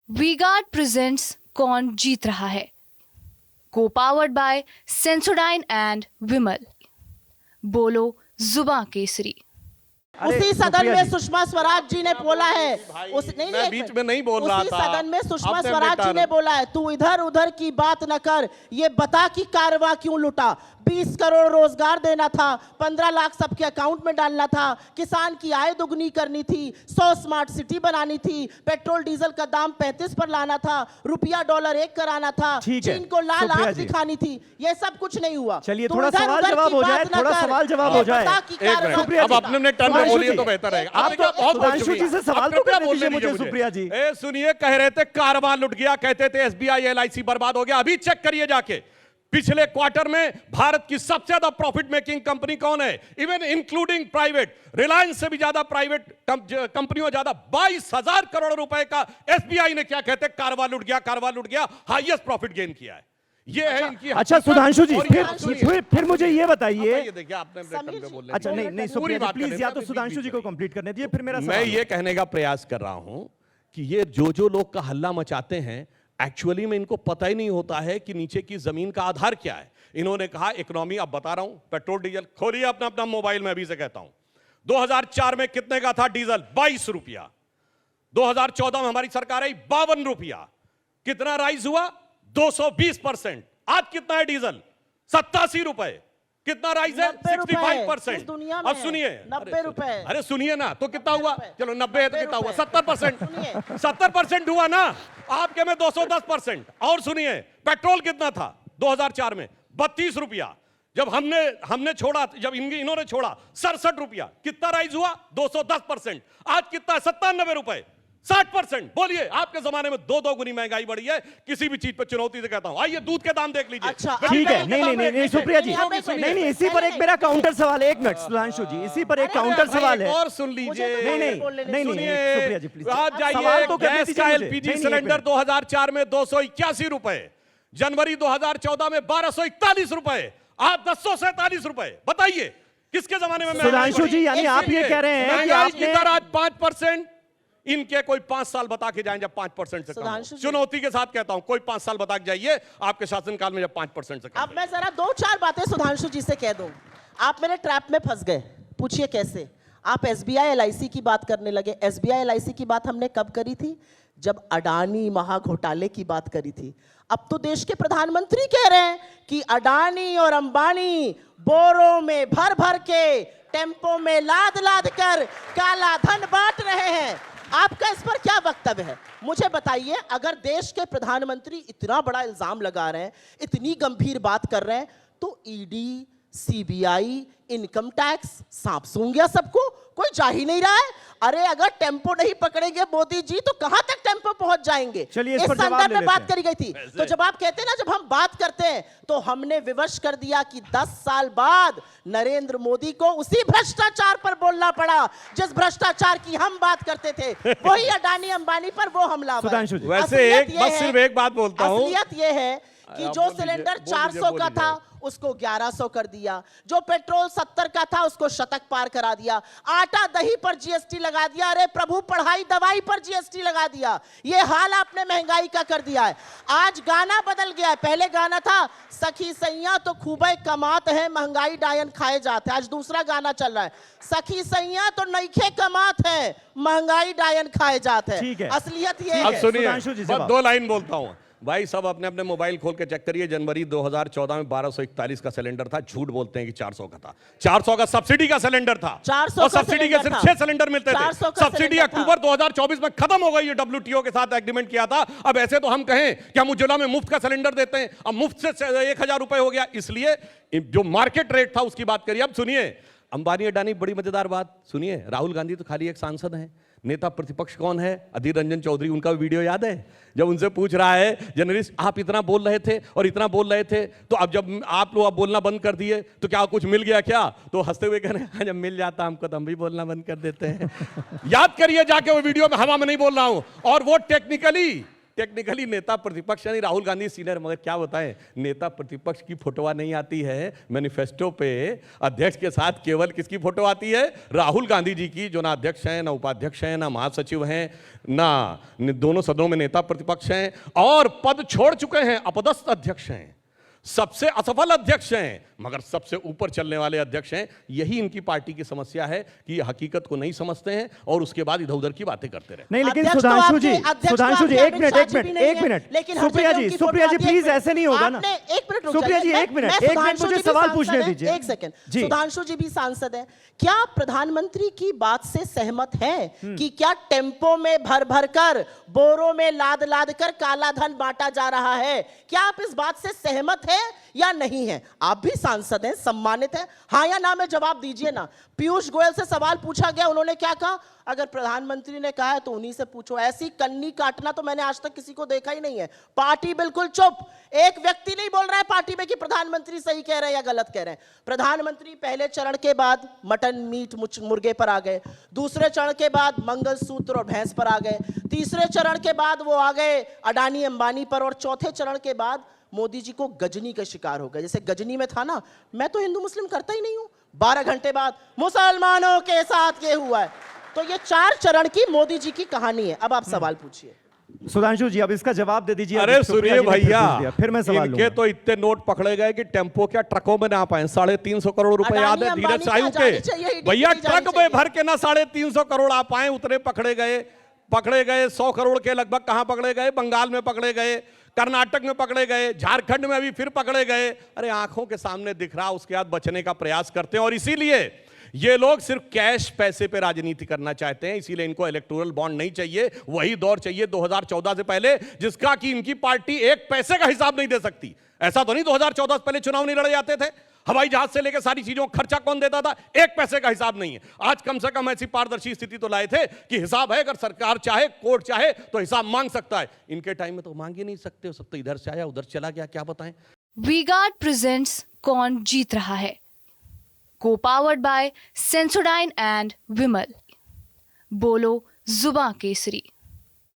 V-Guard presents कौन जीत रहा है, को पावर्ड बाय सेंसोडाइन एंड विमल। बोलो जुबां केसरी। उसी सदन में सुषमा स्वराज जी ने बोला है, मैं बीच में नहीं बोल रहा था। उसी सदन में सुषमा आपने स्वराज जी ने बोला है, तू इधर उधर की बात न कर, ये बता कि कारवा क्यों लुटा। 20 करोड़ रोजगार देना था, 15 लाख सबके अकाउंट में डालना था, किसान की आय दुगनी करनी थी, 100 स्मार्ट सिटी बनानी थी, पेट्रोल डीजल का दाम 35 पर लाना था, रुपया डॉलर 1 कराना था, चीन को लाल आंख दिखानी थी। ये सब कुछ नहीं हुआ। चलिए थोड़ा सवाल जवाब हो जाए, थोड़ा सवाल जवाब हो जाए। अब अपने टर्न में बोलिए तो बेहतर रहेगा। आप तो बहुत सुधांशु जी से सवाल तो करने दीजिए मुझे सुप्रिया जी। सुनिए, कह रहे थे कारवां लुट गया, कहते थे एसबीआई एलआईसी बर्बाद हो गया। अभी चेक करिए जाके, पिछले क्वार्टर में भारत की सबसे ज्यादा प्रॉफिट मेकिंग कंपनी कौन है, इवन इंक्लूडिंग प्राइवेट, रिलायंस से भी ज्यादा प्राइवेट कंपनियों ज्यादा 22,000 करोड़ रुपए का एसबीआई ने, क्या कहते, कारवां लुट गया, हाईएस्ट प्रॉफिट गेन किया है। ये है इनकी। अच्छा सुधांशु जी, फिर मुझे ये बताइए। देखिए आपने बोलने, अच्छा नहीं सुप्रिया प्लीज, या तो सुधांशु जी को कंप्लीट करने दीजिए, फिर मेरा मैं ये कहने का प्रयास कर रहा हूं कि ये जो लोग का हल्ला मचाते हैं, एक्चुअली में इनको पता ही नहीं होता है कि नीचे की जमीन का आधार क्या है। इन्होंने कहा इकोनॉमी, अब बता रहा हूं, पेट्रोल डीजल खोलिए अपना अपना मोबाइल में, अभी से कहता हूं। 2004 में कितने का था डीजल? 22 रुपया। 2014 में हमारी सरकार आई, 52 रुपया। कितना राइज हुआ? 220%। आज कितना है डीजल? 87 रुपए। कितना राइज है? 65%। अब सुनिए, 90 रुपए। अरे सुनिए ना, तो कितना हुआ? चलो 90 है तो कितना हुआ? 70%। 70% हुआ ना। आपके में 210%। और सुनिए, पेट्रोल कितना था 2004 में? 32 रुपया। जब हमने छोड़ा, जब इन्होंने छोड़ा 67 रुपया। कितना राइज हुआ? 210%। आज कितना है? 97 रुपए, 60%। बोलिए, आपके जमाने में दो गुनी महंगाई बढ़ी है। किसी भी चीज पर चुनौती से कहता हूं, आइए दूध के दाम देख लीजिए। अच्छा, ठीक है, नहीं सुप्रिया जी, नहीं इसी पर एक मेरा काउंटर सवाल है। 1 मिनट सुधांशु जी, इसी पर एक काउंटर सवाल है। और सुन लीजिए। नहीं सुप्रिया जी प्लीज, आज जाइए, गैस का एलपीजी सिलेंडर 2004 में 281 रुपए, जनवरी 2014 में 1241 रुपए, आज 1047 रुपए। बताइए किसके जमाने में? सुधांशु जी, यानी आप ये कह रहे हैं कि आपने आज 5%, इनके कोई 5 साल बता के जाएं जब 5% से कम हो। चुनौती के साथ कहता हूं, कोई 5 साल बता के जाइए आपके शासनकाल में जब 5% से कम। अब मैं जरा 2-4 बातें सुधांशु जी से कह दूं। आप मेरे ट्रैप में फंस गए। पूछिए कैसे? आप एसबीआई एलआईसी की बात करने लगे। एसबीआई एलआईसी की बात हमने कब करी थी? जब अडानी महाघोटाले की बात करी थी। अब तो देश के प्रधानमंत्री कह रहे हैं कि अडानी और अंबानी बोरों में भर भर के, टेम्पो में लाद लाद कर काला धन बांट रहे हैं। आपका इस पर क्या वक्तव्य है? मुझे बताइए। अगर देश के प्रधानमंत्री इतना बड़ा इल्जाम लगा रहे हैं, इतनी गंभीर बात कर रहे हैं, तो ईडी, सीबीआई, इनकम टैक्स सांप सूंघ गया सबको, कोई जा ही नहीं रहा है। अरे अगर टेम्पो नहीं पकड़ेंगे मोदी जी, तो कहां तक टेम्पो पहुंच जाएंगे? चलिए, इस संदर्भ में बात करी गई थी। तो जब आप कहते हैं ना, जब हम बात करते हैं तो हमने विवश कर दिया कि 10 साल बाद नरेंद्र मोदी को उसी भ्रष्टाचार पर बोलना पड़ा जिस भ्रष्टाचार की हम बात करते थे। वही अडानी अंबानी पर वो हमला। वैसे सिर्फ एक बात बोलता हूं, असलियत यह है कि जो सिलेंडर 400 का था उसको 1100 कर दिया, जो पेट्रोल 70 का था उसको शतक पार करा दिया, आटा दही पर जीएसटी लगा दिया, अरे प्रभु पढ़ाई दवाई पर जीएसटी लगा दिया। ये हाल आपने महंगाई का कर दिया है। आज गाना बदल गया है। पहले गाना था सखी सैया तो खूबे कमात है, महंगाई डायन खाए जाते। आज दूसरा गाना चल रहा है, सखी सैया तो नईखे कमात है, महंगाई डायन खाए जाते हैं। असलियत ये है। अब सुनिए, 2 लाइन बोलता हूं भाई। सब अपने अपने मोबाइल खोल के चेक करिए। जनवरी 2014 में 1241 का सिलेंडर था। झूठ बोलते हैं कि 400 का था। 400 का सब्सिडी का सिलेंडर था, और सब्सिडी के सिर्फ 6 सिलेंडर मिलते थे। सब्सिडी अक्टूबर 2024 में खत्म हो गई। डब्ल्यूटीओ के साथ एग्रीमेंट किया था। अब ऐसे तो हम कहें कि हम उज्ज्वला में मुफ्त का सिलेंडर देते हैं, अब मुफ्त से 1000 रुपए हो गया। इसलिए जो मार्केट रेट था उसकी बात करिए। अब सुनिए, अंबानी अडानी, बड़ी मजेदार बात सुनिए। राहुल गांधी तो खाली एक सांसद है। नेता प्रतिपक्ष कौन है? अधीर रंजन चौधरी। उनका वीडियो याद है जब उनसे पूछ रहा है जर्नलिस्ट, आप इतना बोल रहे थे और इतना बोल रहे थे, तो अब जब आप लोग बोलना बंद कर दिए तो क्या कुछ मिल गया क्या? तो हंसते हुए कह रहे हैं, जब मिल जाता हमको तो हम भी बोलना बंद कर देते हैं। याद करिए जाके वो वीडियो में, हवा में नहीं बोल रहा हूं। और वो टेक्निकली टेक्निकली नेता प्रतिपक्ष यानी राहुल गांधी सीनियर, मगर क्या बताएं, नेता प्रतिपक्ष की फोटोआ नहीं आती है मैनिफेस्टो पे। अध्यक्ष के साथ केवल किसकी फोटो आती है? राहुल गांधी जी की, जो ना अध्यक्ष हैं, ना उपाध्यक्ष हैं, ना महासचिव हैं, ना दोनों सदनों में नेता प्रतिपक्ष हैं, और पद छोड़ चुके हैं, अपदस्थ अध्यक्ष हैं, सबसे असफल अध्यक्ष हैं, मगर सबसे ऊपर चलने वाले अध्यक्ष हैं। यही इनकी पार्टी की समस्या है कि हकीकत को नहीं समझते हैं और उसके बाद इधर उधर की बातें करते रहते। नहीं, लेकिन सुधांशु जी एक मिनट सुप्रिया जी प्लीज ऐसे नहीं होगा ना। सुप्रिया जी एक मिनट मुझे सवाल पूछने दीजिए। एक सेकंड, सुधांशु जी भी सांसद हैं, क्या प्रधानमंत्री की बात से सहमत हैं कि क्या टेम्पो में भर भर कर, बोरों में लाद लाद कर काला धन बांटा जा रहा है? क्या आप इस बात से सहमत हैं या नहीं है? आप भी सांसद हैं, सम्मानित हैं, हाँ या ना में जवाब दीजिए ना। पीयूष गोयल से सवाल पूछा गया, उन्होंने क्या कहा? अगर प्रधानमंत्री ने कहा है तो उन्हीं से पूछो। ऐसी कन्नी काटना तो मैंने आज तक किसी को देखा ही नहीं है। पार्टी बिल्कुल चुप, एक व्यक्ति नहीं बोल रहा है पार्टी में कि प्रधानमंत्री सही कह रहे हैं या गलत कह रहे हैं। प्रधानमंत्री पहले चरण के बाद मटन मीट मुर्गे पर आ गए, दूसरे चरण के बाद मंगलसूत्र और भैंस पर आ गए, तीसरे चरण के बाद वो आ गए अडानी अंबानी पर, और चौथे चरण के बाद मोदी जी को गजनी का शिकार हो गए। जैसे गजनी में था ना, मैं तो हिंदू मुस्लिम करता ही नहीं हूं, 12 घंटे बाद मुसलमानों के साथ ये हुआ है। तो ये 4 चरण की मोदी जी की कहानी है। अब आप सवाल पूछिए। सुधांशु जी अब इसका जवाब दे दीजिए। अरे सूर्य भैया, फिर मैं सवाल इनके तो इतने नोट पकड़े गए कि टेम्पो क्या ट्रकों में ना पाए। 350 करोड़ रुपए याद है धीरज साहू के भैया, ट्रक में भर के ना 350 करोड़ आ पाए, उतने पकड़े गए। 100 करोड़ के लगभग कहां पकड़े गए? बंगाल में पकड़े गए, कर्नाटक में पकड़े गए, झारखंड में अभी फिर पकड़े गए। अरे आंखों के सामने दिख रहा, उसके बाद बचने का प्रयास करते हैं। और इसीलिए ये लोग सिर्फ कैश पैसे पे राजनीति करना चाहते हैं। इसीलिए इनको इलेक्टोरल बॉन्ड नहीं चाहिए, वही दौर चाहिए 2014 से पहले, जिसका कि इनकी पार्टी एक पैसे का हिसाब नहीं दे सकती। ऐसा तो नहीं 2014 से पहले चुनाव नहीं लड़े जाते थे, हवाई जहाज से लेकर सारी चीजों का खर्चा कौन देता था? एक पैसे का हिसाब नहीं है। आज कम से कम ऐसी पारदर्शी स्थिति तो लाए थे कि हिसाब है, अगर सरकार चाहे, कोर्ट चाहे तो हिसाब मांग सकता है। इनके टाइम में तो मांग ही नहीं सकते, सब तो इधर से आया उधर चला गया, क्या बताएं। वी-गार्ड प्रेजेंट्स कौन जीत रहा है, को पावर्ड बाय सेंसोडाइन एंड विमल। बोलो जुबां केसरी।